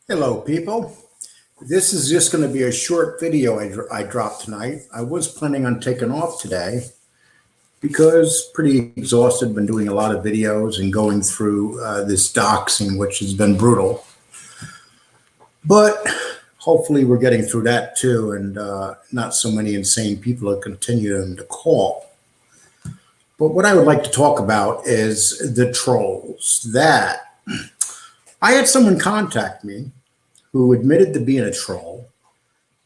Hello, people. This is just going to be a short video I dropped tonight. I was planning on taking off today because pretty exhausted, been doing a lot of videos and going through this doxing, which has been brutal. But hopefully we're getting through that too, and not so many insane people are continuing to call. But what I would like to talk about is the trolls. That I had someone contact me who admitted to being a troll,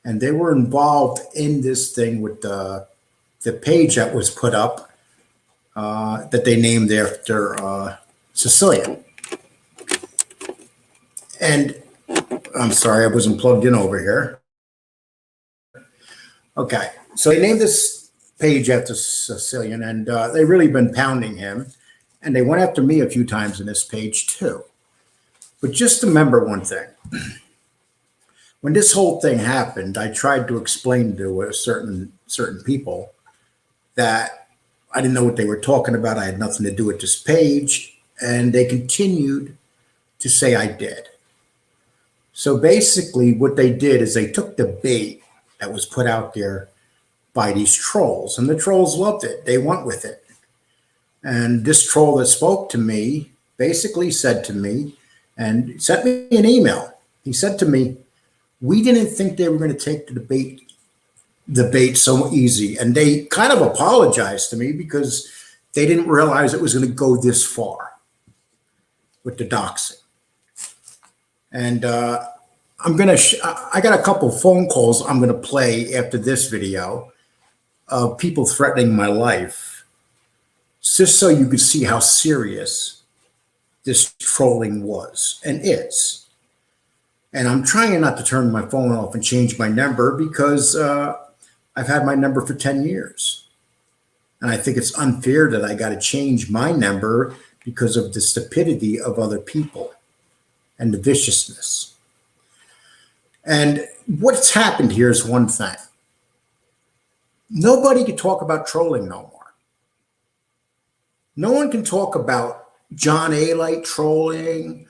and they were involved in this thing with the page that was put up that they named after Sicilian. And I'm sorry, I wasn't plugged in over here. Okay, so they named this page after Sicilian, and they really been pounding him, and they went after me a few times in this page too. But just remember one thing. When this whole thing happened, I tried to explain to certain people that I didn't know what they were talking about. I had nothing to do with this page, and they continued to say I did. So basically what they did is they took the bait that was put out there by these trolls, and the trolls loved it. They went with it. And this troll that spoke to me basically said to me, and sent me an email. He said to me, we didn't think they were going to take the bait so easy. And they kind of apologized to me because they didn't realize it was going to go this far with the doxing. And I got a couple phone calls I'm going to play after this video of people threatening my life, just so you could see how serious this trolling was and is. And I'm trying not to turn my phone off and change my number because I've had my number for 10 years. And I think it's unfair that I got to change my number because of the stupidity of other people and the viciousness. And what's happened here is one thing. Nobody can talk about trolling no more. No one can talk about John A. trolling,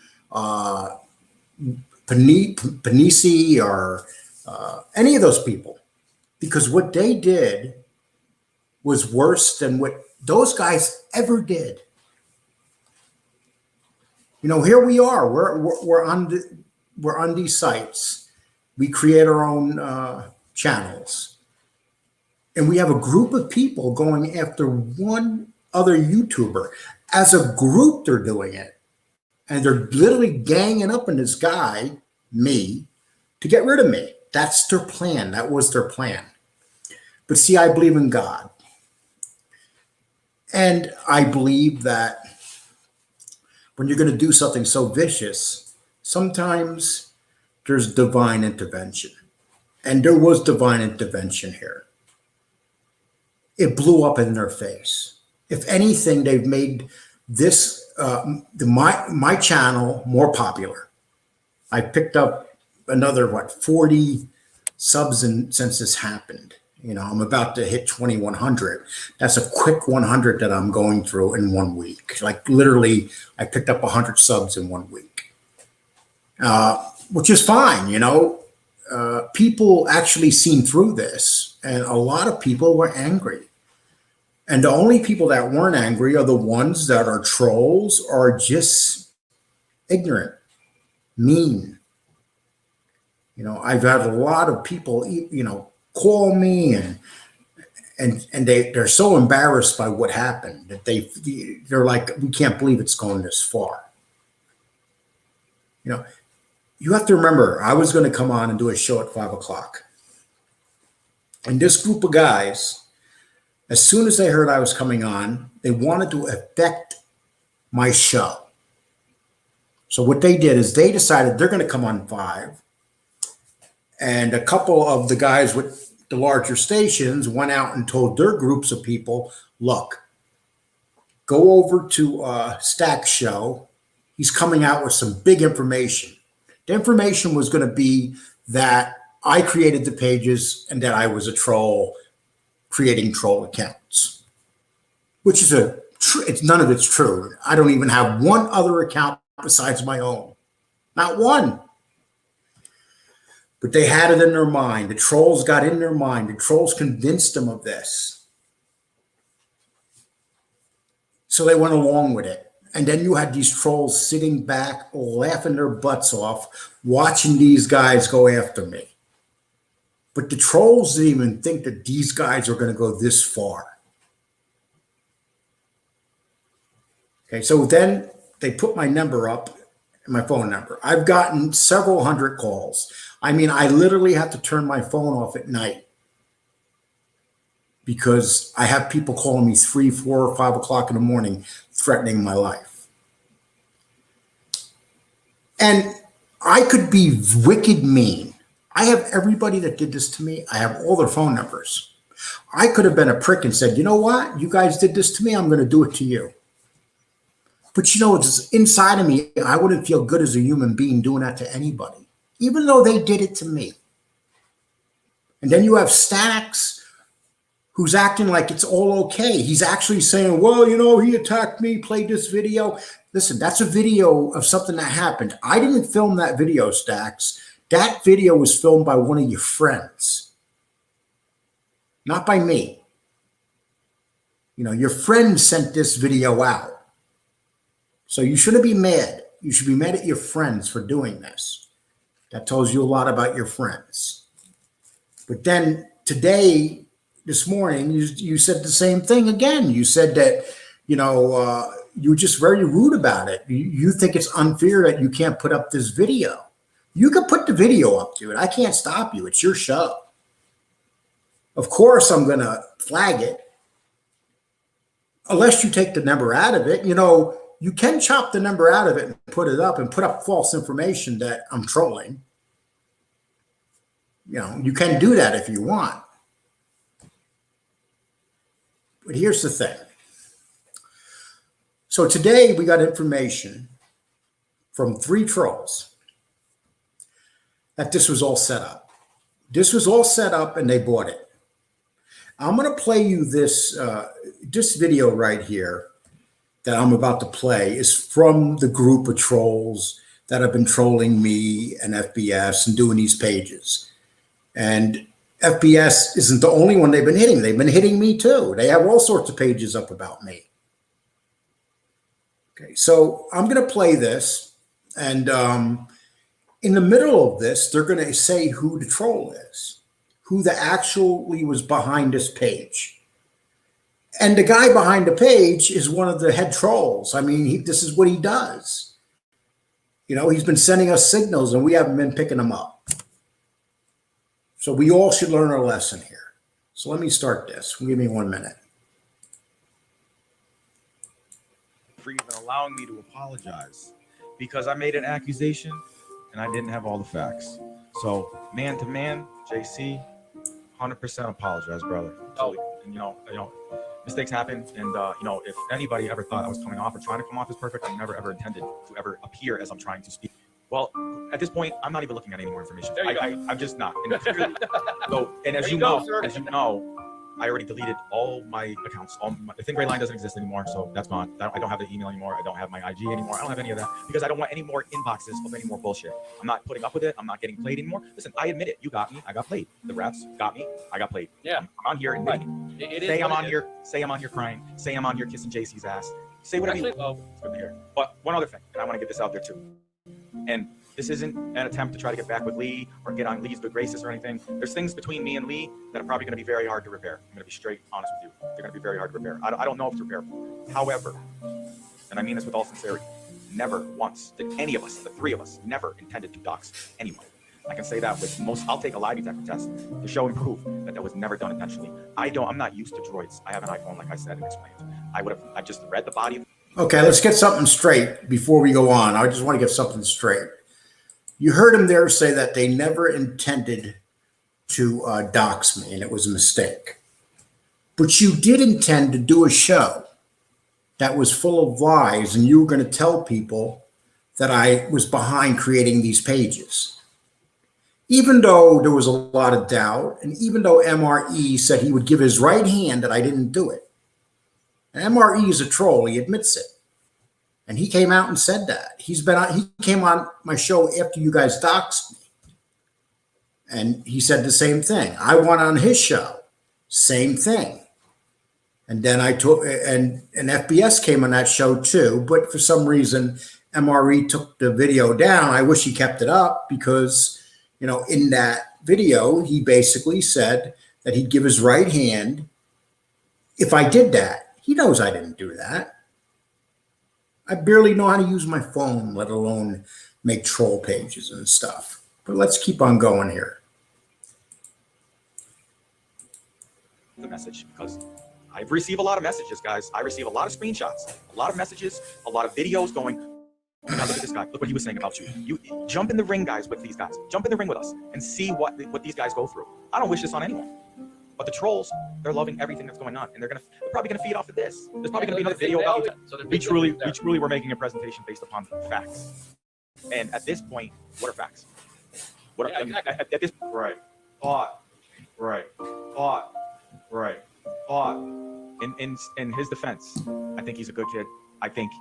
Panisi, or any of those people, because what they did was worse than what those guys ever did. You know, here we are. We're on these sites. We create our own channels, and we have a group of people going after one other YouTuber. As a group, they're doing it. And they're literally ganging up on this guy, me, to get rid of me. That's their plan. That was their plan. But see, I believe in God. And I believe that when you're going to do something so vicious, sometimes there's divine intervention. And there was divine intervention here. It blew up in their face. If anything, they've made this my channel more popular. I picked up another 40 subs since this happened. You know, I'm about to hit 2,100. That's a quick 100 that I'm going through in 1 week. Like literally, I picked up 100 subs in 1 week, which is fine. You know, people actually seen through this, and a lot of people were angry. And the only people that weren't angry are the ones that are trolls or just ignorant, mean. You know, I've had a lot of people, you know, call me and they're so embarrassed by what happened that they're like, we can't believe it's going this far. You know, you have to remember, I was going to come on and do a show at 5 o'clock. And this group of guys, as soon as they heard I was coming on, they wanted to affect my show. So what they did is they decided they're going to come on 5. And a couple of the guys with the larger stations went out and told their groups of people, look, go over to Stack's show. He's coming out with some big information. The information was going to be that I created the pages and that I was a troll creating troll accounts, which is it's none of it's true. I don't even have one other account besides my own. Not one. But they had it in their mind. The trolls got in their mind. The trolls convinced them of this. So they went along with it. And then you had these trolls sitting back, laughing their butts off, watching these guys go after me. But the trolls didn't even think that these guys are going to go this far. Okay, so then they put my number up, my phone number. I've gotten several hundred calls. I mean, I literally have to turn my phone off at night because I have people calling me 3, 4, or 5 o'clock in the morning threatening my life. And I could be wicked mean. I have everybody that did this to me. I have all their phone numbers. I could have been a prick and said, you know what? You guys did this to me. I'm going to do it to you. But you know, it's inside of me. I wouldn't feel good as a human being doing that to anybody, even though they did it to me. And then you have Stacks, who's acting like it's all okay. He's actually saying, well, you know, he attacked me, played this video. Listen, that's a video of something that happened. I didn't film that video, Stacks. That video was filmed by one of your friends, not by me. You know, your friend sent this video out. So you shouldn't be mad. You should be mad at your friends for doing this. That tells you a lot about your friends. But then today, this morning, you said the same thing again. You said that, you know, you were just very rude about it. You think it's unfair that you can't put up this video. You can put the video up, dude. I can't stop you. It's your show. Of course, I'm going to flag it. Unless you take the number out of it. You know, you can chop the number out of it and put it up and put up false information that I'm trolling. You know, you can do that if you want. But here's the thing. So today we got information from 3 trolls that this was all set up. This was all set up and they bought it. I'm going to play you this video right here that I'm about to play is from the group of trolls that have been trolling me and FBS and doing these pages. And FBS isn't the only one they've been hitting. They've been hitting me too. They have all sorts of pages up about me. Okay, so I'm going to play this. And in the middle of this, they're going to say who the troll is, who the actually was behind this page. And the guy behind the page is one of the head trolls. I mean, this is what he does. You know, he's been sending us signals and we haven't been picking them up. So we all should learn our lesson here. So let me start this. Give me 1 minute. For even allowing me to apologize because I made an accusation and I didn't have all the facts. So man to man, JC, 100% apologize, brother. Totally. And you know, mistakes happen. And you know, if anybody ever thought I was coming off or trying to come off as perfect, I never ever intended to ever appear as I'm trying to speak. Well, at this point, I'm not even looking at any more information. I'm just not. And so, and as you know, I already deleted all my accounts. The Thin Gray Line doesn't exist anymore, so that's gone. I don't have the email anymore. I don't have my IG anymore. I don't have any of that because I don't want any more inboxes of any more bullshit. I'm not putting up with it. I'm not getting played anymore. Listen, I admit it. You got me. I got played. The refs got me. I got played. Yeah. I'm on here and say I'm on here. Say I'm on here crying. Say I'm on here kissing JC's ass. Say whatever you want. It's good to hear. But one other thing, and I want to get this out there too. And this isn't an attempt to try to get back with Lee or get on Lee's good graces or anything. There's things between me and Lee that are probably going to be very hard to repair. I'm going to be straight honest with you. They're going to be very hard to repair. I don't know if it's repairable. However, and I mean this with all sincerity, never once did any of us, the 3 of us, never intended to dox anyone. I can say that with most. I'll take a lie detector test to show and prove that was never done intentionally. I'm not used to droids. I have an iPhone, like I said and explained. I just read the body. Okay, let's get something straight before we go on. I just want to get something straight. You heard him there say that they never intended to dox me and it was a mistake. But you did intend to do a show that was full of lies and you were going to tell people that I was behind creating these pages. Even though there was a lot of doubt and even though MRE said he would give his right hand that I didn't do it. And MRE is a troll, he admits it. And he came out and said that. He came on my show after you guys doxed me. And he said the same thing. I went on his show, same thing. And then I took, and FBS came on that show too, but for some reason, MRE took the video down. I wish he kept it up because, in that video, he basically said that he'd give his right hand if I did that. He knows I didn't do that. I barely know how to use my phone, let alone make troll pages and stuff. But let's keep on going here. The message, because I receive a lot of messages, guys. I receive a lot of screenshots, a lot of messages, a lot of videos going, now look at this guy. Look what he was saying about you. You jump in the ring, guys, with these guys. Jump in the ring with us and see what these guys go through. I don't wish this on anyone. But the trolls, they're loving everything that's going on, and they're probably gonna feed off of this. There's probably gonna be another video about you. So we truly were making a presentation based upon facts. And at this point, what are facts? What are, exactly. At this right thought, right thought, right thought. In his defense, I think he's a good kid. I think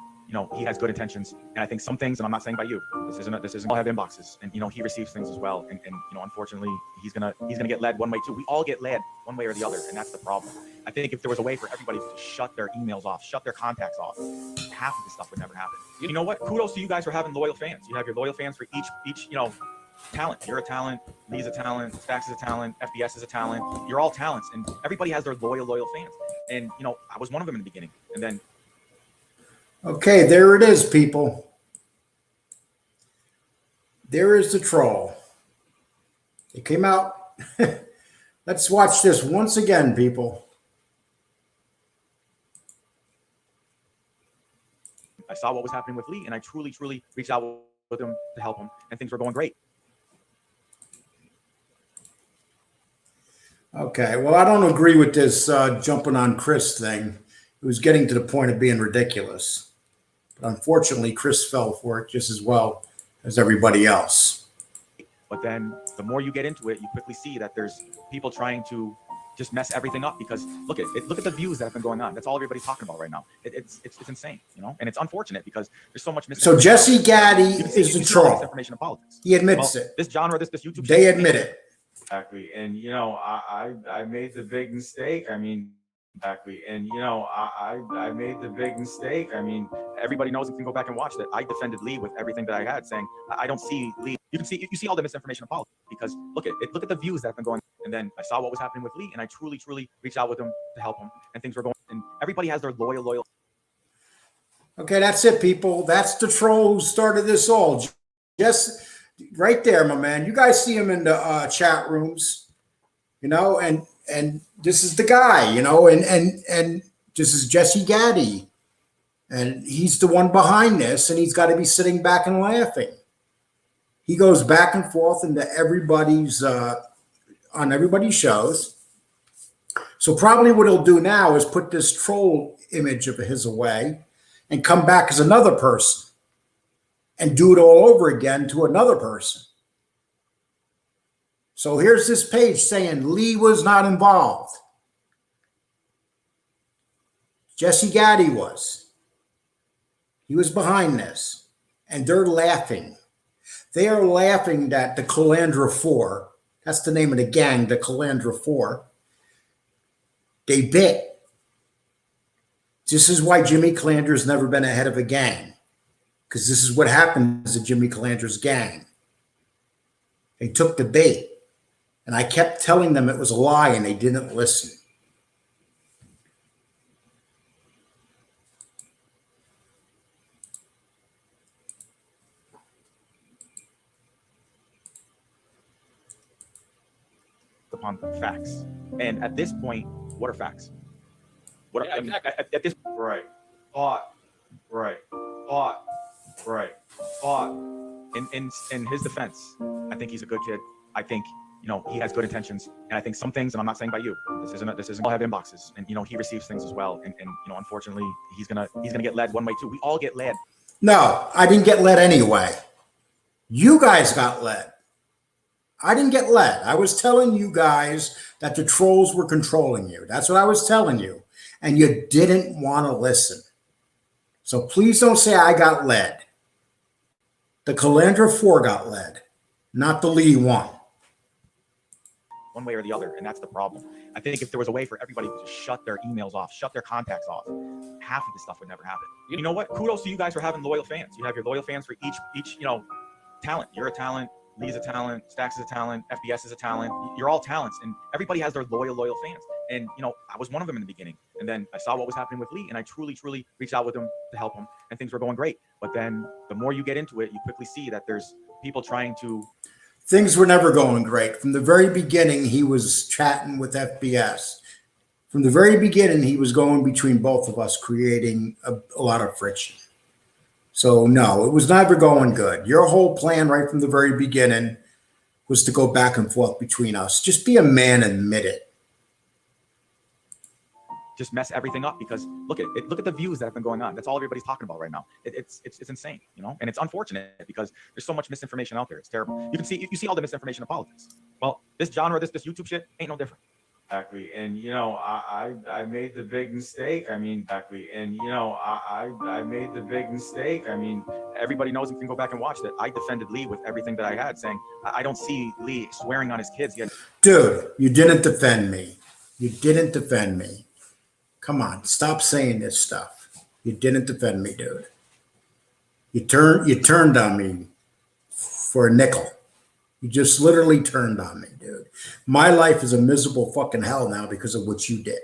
he has good intentions, and I think some things, and I'm not saying by you, this isn't all have inboxes, and he receives things as well, and unfortunately he's gonna get led one way too. We all get led one way or the other, and that's the problem. I think if there was a way for everybody to shut their emails off, shut their contacts off, half of this stuff would never happen. You know what? Kudos to you guys for having loyal fans. You have your loyal fans for each talent. You're a talent, Lee's a talent, Stax is a talent, FBS is a talent. You're all talents, and everybody has their loyal fans. And I was one of them in the beginning, and then. Okay, there it is, people. There is the troll. It came out. Let's watch this once again, people. I saw what was happening with Lee, and I truly reached out with him to help him, and things were going great. Okay, well, I don't agree with this jumping on Chris thing. It was getting to the point of being ridiculous. But unfortunately, Chris fell for it just as well as everybody else. But then the more you get into it, you quickly see that there's people trying to just mess everything up because look at the views that have been going on. That's all everybody's talking about right now. It's insane, and it's unfortunate because there's so much misinformation. So Jesse Gaddy is the troll. Misinformation in politics. He admits it. This genre, this YouTube. They admit it. Exactly, and I made the big mistake. Exactly, and I made the big mistake. Everybody knows, and can go back and watch that. I defended Lee with everything that I had, saying I don't see Lee. You see all the misinformation in politics because look at the views that have been going. And then I saw what was happening with Lee, and I truly reached out with him to help him, and things were going. And everybody has their loyal. Okay, that's it, people. That's the troll who started this all. Just right there, my man. You guys see him in the chat rooms, and this is the guy, and this is Jesse Gaddy. And he's the one behind this, and he's got to be sitting back and laughing. He goes back and forth into everybody's on everybody's shows. So probably what he'll do now is put this troll image of his away and come back as another person and do it all over again to another person. So here's this page saying Lee was not involved. Jesse Gaddy was. He was behind this, and they're laughing. They are laughing that the Calandra 4, that's the name of the gang, the Calandra 4, they bit. This is why Jimmy Calandra's never been ahead of a gang, because this is what happens to Jimmy Calandra's gang. They took the bait, and I kept telling them it was a lie, and they didn't listen. Upon facts, and at this point, what are facts? What are, exactly. At this right thought, right thought, right thought. In his defense, I think he's a good kid. I think he has good intentions, and I think some things, and I'm not saying by you, this isn't all have inboxes, and he receives things as well, and unfortunately he's gonna get led one way too. We all get led. No, I didn't get led anyway. You guys got led. I didn't get led. I was telling you guys that the trolls were controlling you. That's what I was telling you. And you didn't want to listen. So please don't say I got led. The Calandra 4 got led, not the Lee 1. one way or the other, and that's the problem. I think if there was a way for everybody to just shut their emails off, shut their contacts off, half of this stuff would never happen. You know what? Kudos to you guys for having loyal fans. You have your loyal fans for each talent. You're a talent. Lee's a talent. Stacks is a talent. FBS is a talent. You're all talents, and everybody has their loyal fans. And I was one of them in the beginning, and then I saw what was happening with Lee, and I truly reached out with him to help him, and things were going great. But then the more you get into it, you quickly see that there's people trying to. Things were never going great. From the very beginning, he was chatting with FBS. From the very beginning, he was going between both of us, creating a lot of friction. So no, it was never going good. Your whole plan right from the very beginning was to go back and forth between us. Just be a man and admit it. Just mess everything up, because look at the views that have been going on. That's all everybody's talking about right now. It's insane, and it's unfortunate because there's so much misinformation out there. It's terrible. You see all the misinformation in politics. Well, this genre, this YouTube shit ain't no different. Exactly. And I made the big mistake. I made the big mistake. Everybody knows, and can go back and watch that. I defended Lee with everything that I had, saying I don't see Lee swearing on his kids. Dude, you didn't defend me. You didn't defend me. Come on, stop saying this stuff. You didn't defend me, dude. You turned on me for a nickel. You just literally turned on me, dude. My life is a miserable fucking hell now because of what you did.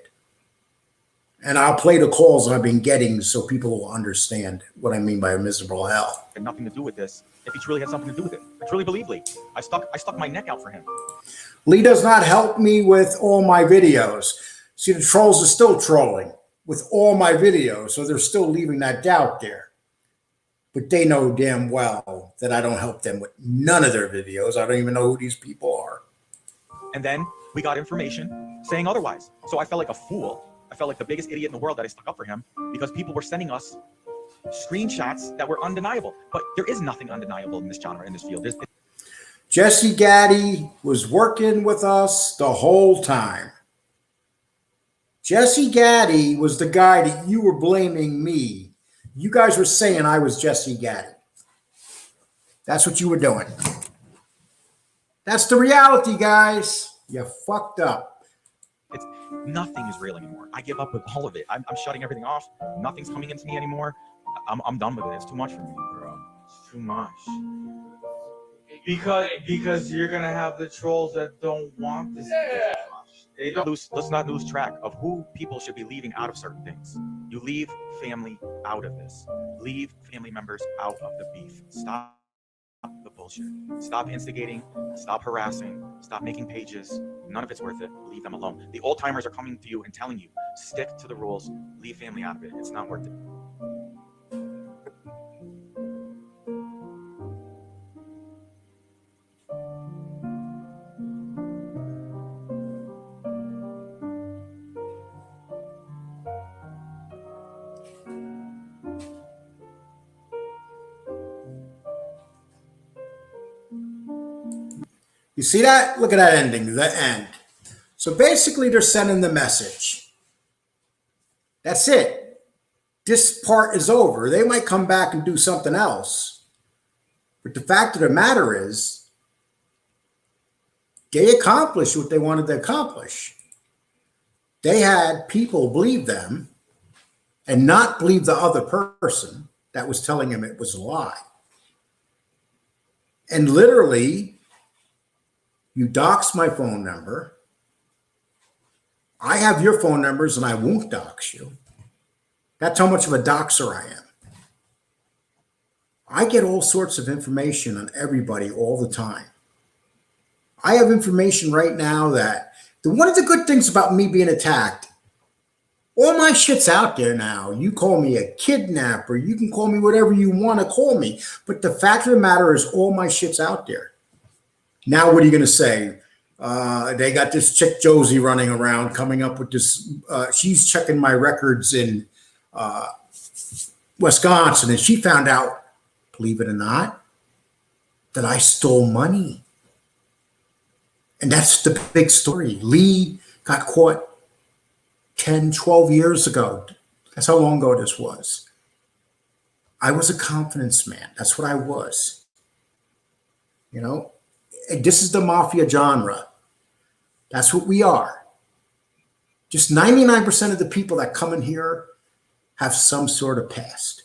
And I'll play the calls I've been getting so people will understand what I mean by a miserable hell. Had nothing to do with this. If he truly had something to do with it, I truly believe Lee. I stuck my neck out for him. Lee does not help me with all my videos. See, the trolls are still trolling with all my videos, so they're still leaving that doubt there. But they know damn well that I don't help them with none of their videos. I don't even know who these people are. And then we got information saying otherwise. So I felt like a fool. I felt like the biggest idiot in the world that I stuck up for him, because people were sending us screenshots that were undeniable. But there is nothing undeniable in this genre, in this field. Jesse Gaddy was working with us the whole time. Jesse Gaddy was the guy that you were blaming me. You guys were saying I was Jesse Gaddy. That's what you were doing. That's the reality, guys. You fucked up. Nothing is real anymore. I give up with all of it. I'm shutting everything off. Nothing's coming into me anymore. I'm done with it. It's too much for me, bro. It's too much. Because you're gonna have the trolls that don't want this. Yeah. Let's not lose track of who people should be leaving out of certain things. You leave family out of this. Leave family members out of the beef. Stop the bullshit. Stop instigating. Stop harassing. Stop making pages. None of it's worth it. Leave them alone. The old timers are coming to you and telling you, stick to the rules. Leave family out of it. It's not worth it. You see that? Look at that ending, the end. So basically they're sending the message. That's it. This part is over. They might come back and do something else. But the fact of the matter is, they accomplished what they wanted to accomplish. They had people believe them and not believe the other person that was telling him it was a lie. And literally, you dox my phone number. I have your phone numbers and I won't dox you. That's how much of a doxer I am. I get all sorts of information on everybody all the time. I have information right now that one of the good things about me being attacked, all my shit's out there now. You call me a kidnapper. You can call me whatever you want to call me. But the fact of the matter is all my shit's out there. Now, what are you going to say? They got this chick Josie running around coming up with this. She's checking my records in Wisconsin, and she found out, believe it or not, that I stole money. And that's the big story. Lee got caught 10, 12 years ago. That's how long ago this was. I was a confidence man. That's what I was. You know? This is the mafia genre. That's what we are. Just 99% of the people that come in here have some sort of past.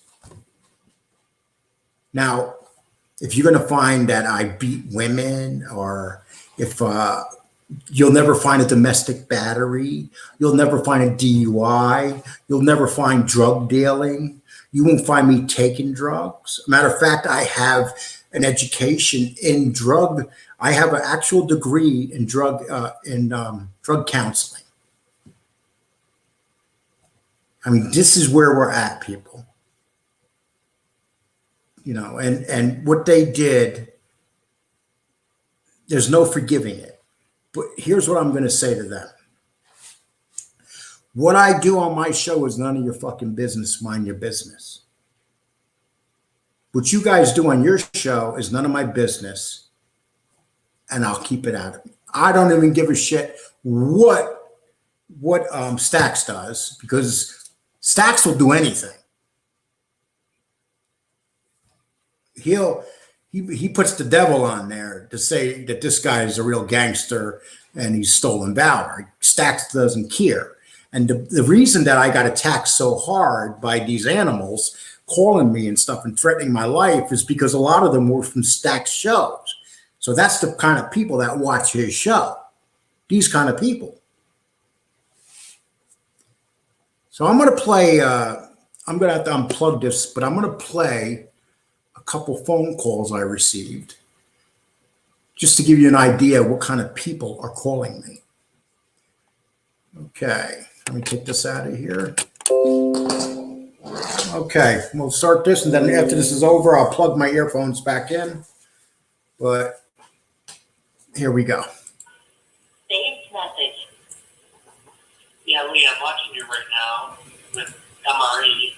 Now, if you're going to find that I beat women, or if you'll never find a domestic battery, you'll never find a DUI, you'll never find drug dealing, you won't find me taking drugs. Matter of fact, I have an education in drug. I have an actual degree in drug counseling. I mean, this is where we're at, people. You know, and what they did, there's no forgiving it. But here's what I'm going to say to them. What I do on my show is none of your fucking business. Mind your business. What you guys do on your show is none of my business, and I'll keep it out of it. I don't even give a shit what Stax does, because Stax will do anything. He puts the devil on there to say that this guy is a real gangster and he's stolen valor. Stax doesn't care. And the reason that I got attacked so hard by these animals calling me and stuff and threatening my life is because a lot of them were from Stax shows. So that's the kind of people that watch his show. These kind of people. So I'm going to play, I'm going to have to unplug this, but I'm going to play a couple phone calls I received just to give you an idea what kind of people are calling me. Okay, let me take this out of here. Okay, we'll start this, and then after this is over, I'll plug my earphones back in. But here we go. Saved message. Yeah, Lee, I'm watching you right now with MRE,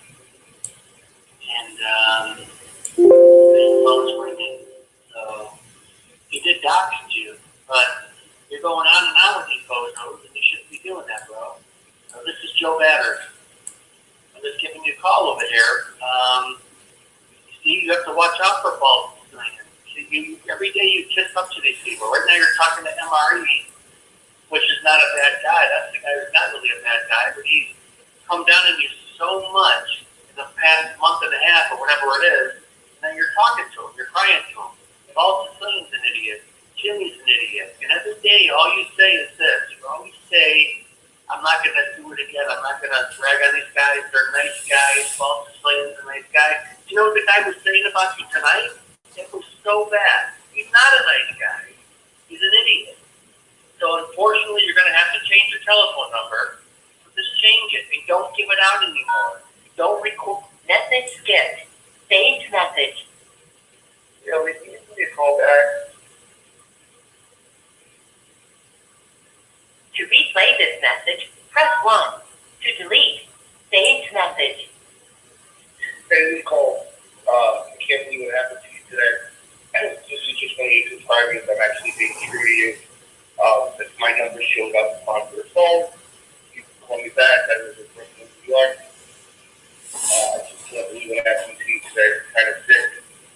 and the phone's ringing. So he did dox you, but you're going on and on with these photos, and you shouldn't be doing that, bro. This is Joe Batters. I'm just giving you a call over here. Steve, you have to watch out for false slingers. Every day you kiss up to these people. Right now you're talking to MRE, which is not a bad guy. That's the guy who's not really a bad guy, but he's come down on you so much in the past month and a half or whatever it is. Now you're talking to him. You're crying to him. False slinging's an idiot. Jimmy's an idiot. And every day all you say is this. You always say, I'm not going to do it again. I'm not going to drag on these guys. They're nice guys. False slinging's a nice guy. Do you know what the guy was saying about you tonight? It was so bad. He's not a nice guy. He's an idiot. So unfortunately, you're going to have to change your telephone number. Just change it and don't give it out anymore. Don't record. Message skipped. Saved message. You know, we need to call back. To replay this message, press 1. To delete, saved message. Hey, Nicole. I can't believe what happened to you today. This is just one of you confirming that I'm actually being true to you. If my number showed up on your phone, you can call me back. I live in Brooklyn, New York. I just can't believe what happened to you today. I'm kind of sick.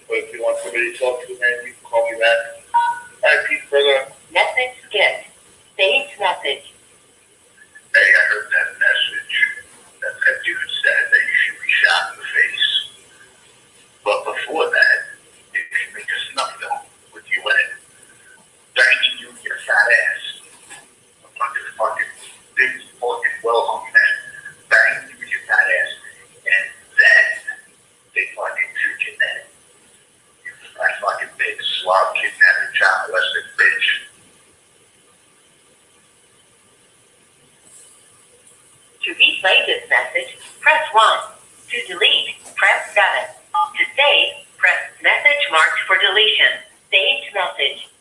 But if you want somebody to talk to, man, you can call me back. All right, peace, brother. Message skipped. Saved message. Hey, I heard that message that dude said that you should be shot in the face. But before that, you should make a snuff film with you in it. Banging you in your fat ass. A bunch of fucking big, fucking well-hung men. Banging you in your fat ass. And then they fucking shoot you then. You fat fucking big slob kidnapping child molested bitch. To replay this message, press 1. To delete, press 7. To save, press message marked for deletion. Saved message.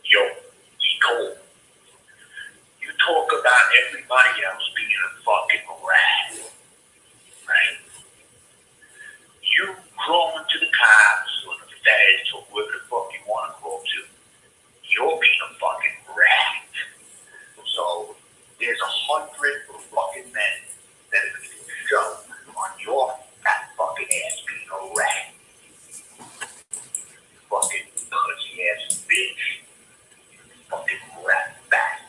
Yo, Nicole. You talk about everybody else being a fucking rat. Right? You crawling to the cops or the feds or whoever the fuck you want to crawl to. You're being a fucking rat. So, there's 100 fucking men that are going to show on your fat fucking ass being a rat. Fucking pussy ass bitch. Fucking rat bastard.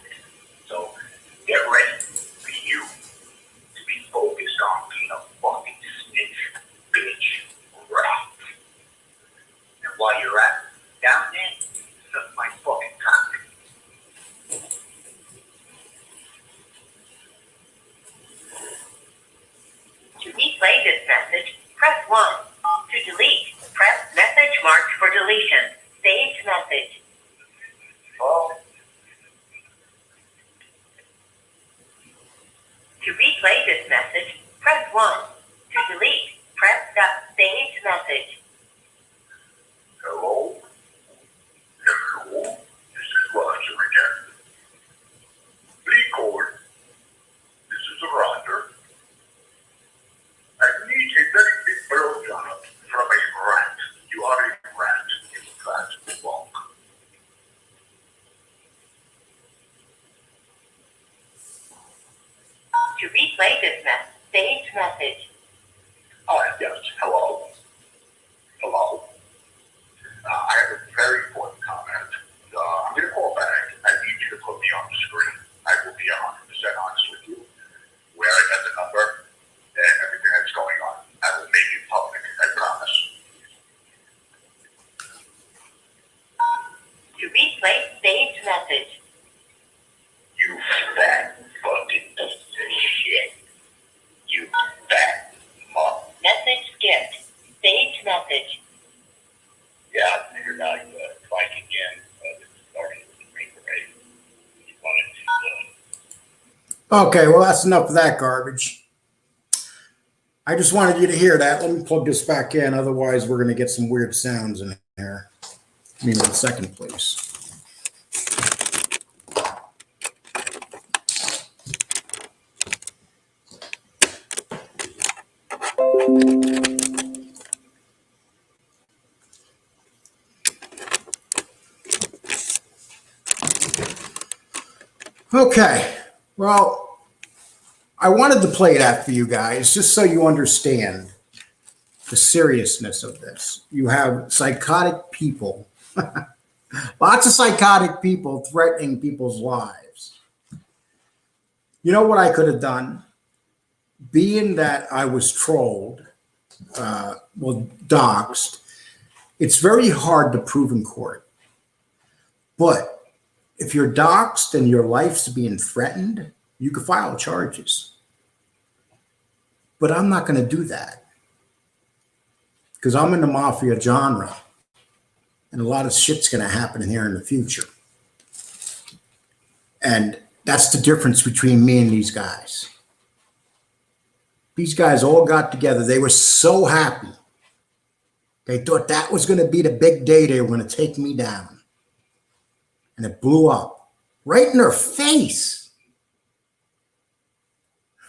To replay this saved message. Yes, hello. Hello. I have a very important comment. I'm going to call back. I need you to put me on the screen. I will be 100% honest with you. Where I got the number and everything that's going on. I will make it public. I promise. To replay saved message. You fat fucking shit. You fat mother. Message skipped. Saved message. Yeah, I figured I'd try again. This is starting with the Green Parade. You wanted to, Okay, well, that's enough of that garbage. I just wanted you to hear that. Let me plug this back in. Otherwise, we're going to get some weird sounds in here. Give me 1 second, please. Okay, well, I wanted to play that for you guys just so you understand the seriousness of this. You have psychotic people, lots of psychotic people threatening people's lives. You know what I could have done? Being that I was trolled, doxed, it's very hard to prove in court. But if you're doxed and your life's being threatened, you can file charges. But I'm not going to do that because I'm in the mafia genre and a lot of shit's going to happen in here in the future. And that's the difference between me and these guys. These guys all got together. They were so happy. They thought that was going to be the big day they were going to take me down. And it blew up right in their face.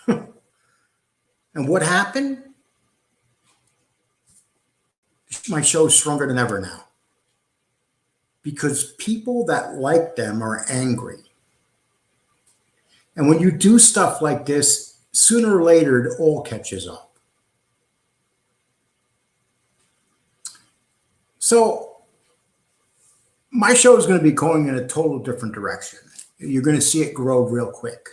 And what happened? My show's stronger than ever now. Because people that like them are angry. And when you do stuff like this, sooner or later, it all catches up. So my show is going to be going in a total different direction. You're going to see it grow real quick.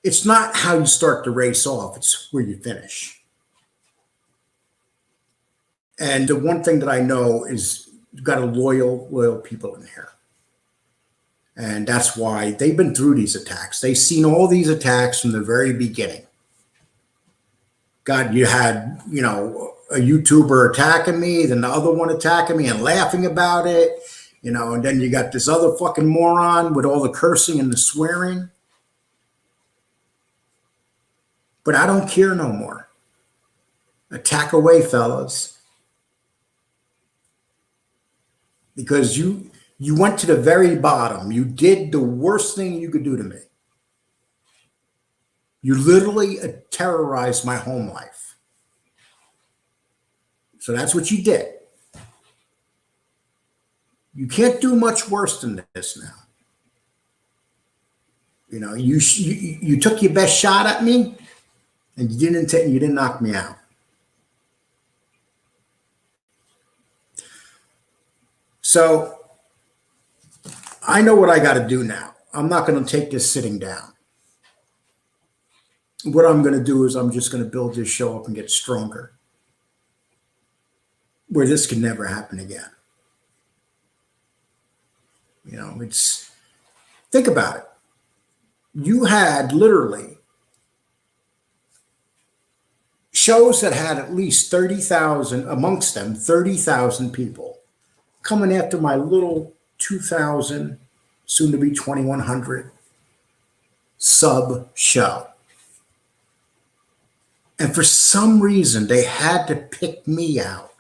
It's not how you start the race off, it's where you finish. And the one thing that I know is you've got a loyal people in here. And that's why they've been through these attacks. They've seen all these attacks from the very beginning. God, you had, a YouTuber attacking me, then the other one attacking me and laughing about it, and then you got this other fucking moron with all the cursing and the swearing. But I don't care no more. Attack away, fellas. Because you went to the very bottom. You did the worst thing you could do to me. You literally terrorized my home life. So that's what you did. You can't do much worse than this now. You took your best shot at me, and you didn't knock me out. So I know what I got to do now. I'm not going to take this sitting down. What I'm going to do is I'm just going to build this show up and get stronger, where this can never happen again. Think about it. You had literally shows that had at least 30,000, amongst them 30,000 people coming after my little 2,000, soon to be 2,100 sub show. And for some reason, they had to pick me out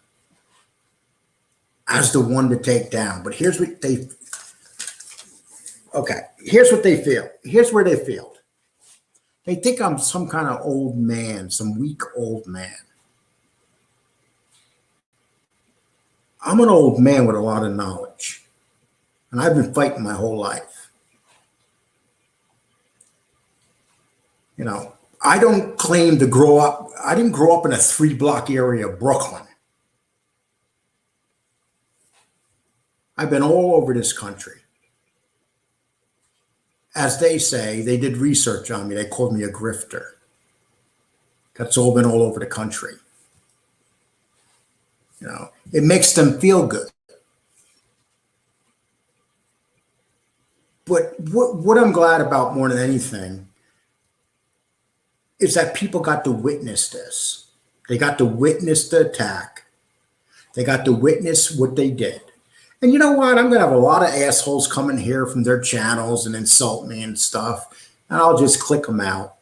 as the one to take down. But here's what they feel. Here's where they failed. They think I'm some kind of old man, some weak old man. I'm an old man with a lot of knowledge. And I've been fighting my whole life. You know, I don't claim to grow up. I didn't grow up in a 3-block area of Brooklyn. I've been all over this country. As they say, they did research on me. They called me a grifter. That's all been all over the country. You know, it makes them feel good. But what I'm glad about more than anything is that people got to witness this. They got to witness the attack. They got to witness what they did. And you know what? I'm going to have a lot of assholes come in here from their channels and insult me and stuff, and I'll just click them out.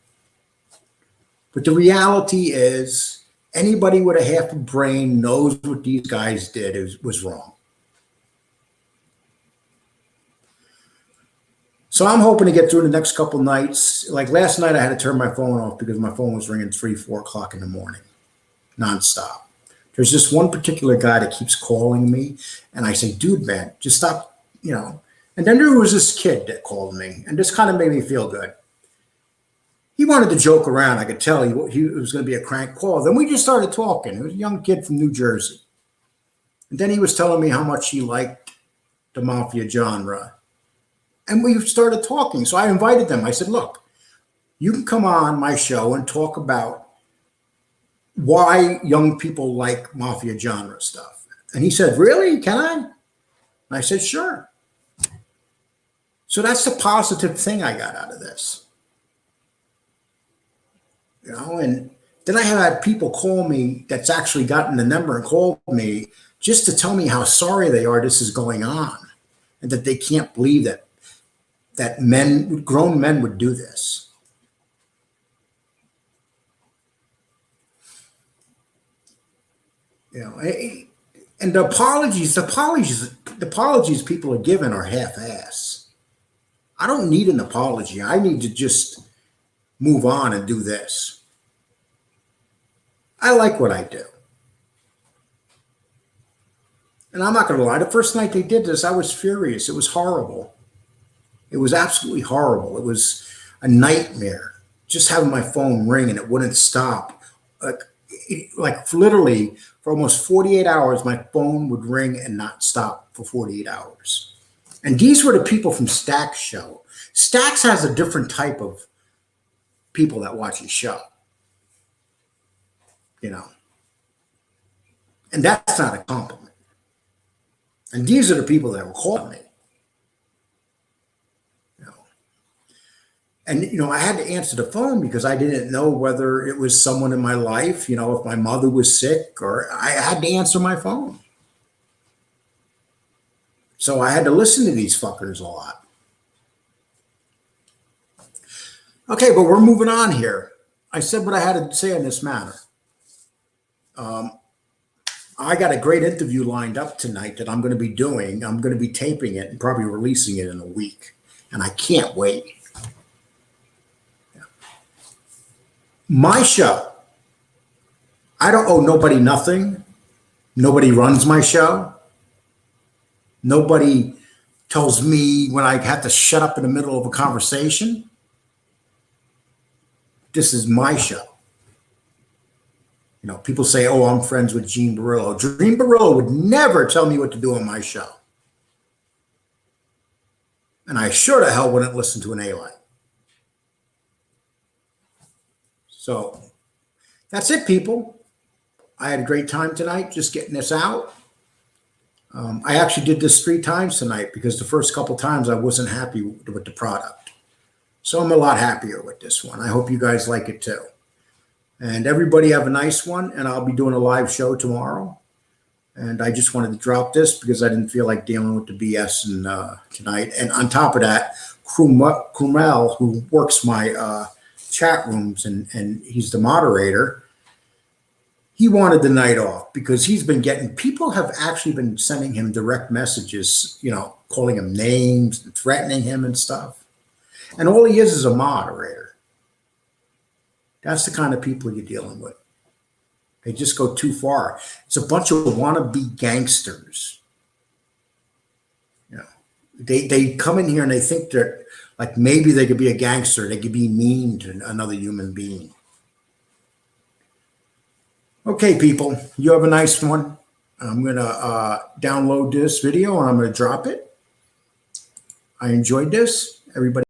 But the reality is, anybody with a half a brain knows what these guys did was wrong. So I'm hoping to get through the next couple nights. Like last night, I had to turn my phone off because my phone was ringing 3, 4 o'clock in the morning, nonstop. There's this one particular guy that keeps calling me, and I say, dude, man, just stop, you know. And then there was this kid that called me, and this kind of made me feel good. He wanted to joke around. I could tell it was going to be a crank call. Then we just started talking. It was a young kid from New Jersey. And then he was telling me how much he liked the mafia genre. And we started talking. So I invited them. I said, look, you can come on my show and talk about why young people like mafia genre stuff. And he said, really? Can I? And I said, sure. So that's the positive thing I got out of this. You know, and then I have had people call me that's actually gotten the number and called me just to tell me how sorry they are this is going on and that they can't believe that grown men would do this. You know, and the apologies people are giving are half-ass. I don't need an apology. I need to just move on and do this. I like what I do. And I'm not going to lie. The first night they did this, I was furious. It was horrible. It was absolutely horrible. It was a nightmare. Just having my phone ring and it wouldn't stop. Like literally for almost 48 hours, my phone would ring and not stop for 48 hours. And these were the people from Stack's show. Stack's has a different type of people that watch his show. You know. And that's not a compliment. And these are the people that were calling me. And, you know, I had to answer the phone because I didn't know whether it was someone in my life, you know, if my mother was sick, or I had to answer my phone. So I had to listen to these fuckers a lot. Okay, but we're moving on here. I said what I had to say on this matter. I got a great interview lined up tonight that I'm going to be doing. I'm going to be taping it and probably releasing it in a week. And I can't wait. My show, I don't owe nobody nothing. Nobody runs my show. Nobody tells me when I have to shut up in the middle of a conversation. This is my show. You know, people say, oh, I'm friends with Gene Barillo. Gene Barillo would never tell me what to do on my show. And I sure the hell wouldn't listen to an A-Line. So that's it, people. I had a great time tonight just getting this out. I actually did this 3 times tonight because the first couple times I wasn't happy with the product. So I'm a lot happier with this one. I hope you guys like it too. And everybody have a nice one. And I'll be doing a live show tomorrow. And I just wanted to drop this because I didn't feel like dealing with the BS tonight. And on top of that, Krumel, who works my chat rooms and he's the moderator, he wanted the night off because he's been getting, people have actually been sending him direct messages, you know, calling him names and threatening him and stuff. And all he is a moderator. That's the kind of people you're dealing with. They just go too far. It's a bunch of wannabe gangsters. You know, They come in here and they think they're like maybe they could be a gangster. They could be mean to another human being. Okay, people, you have a nice one. I'm going to download this video and I'm going to drop it. I enjoyed this. Everybody.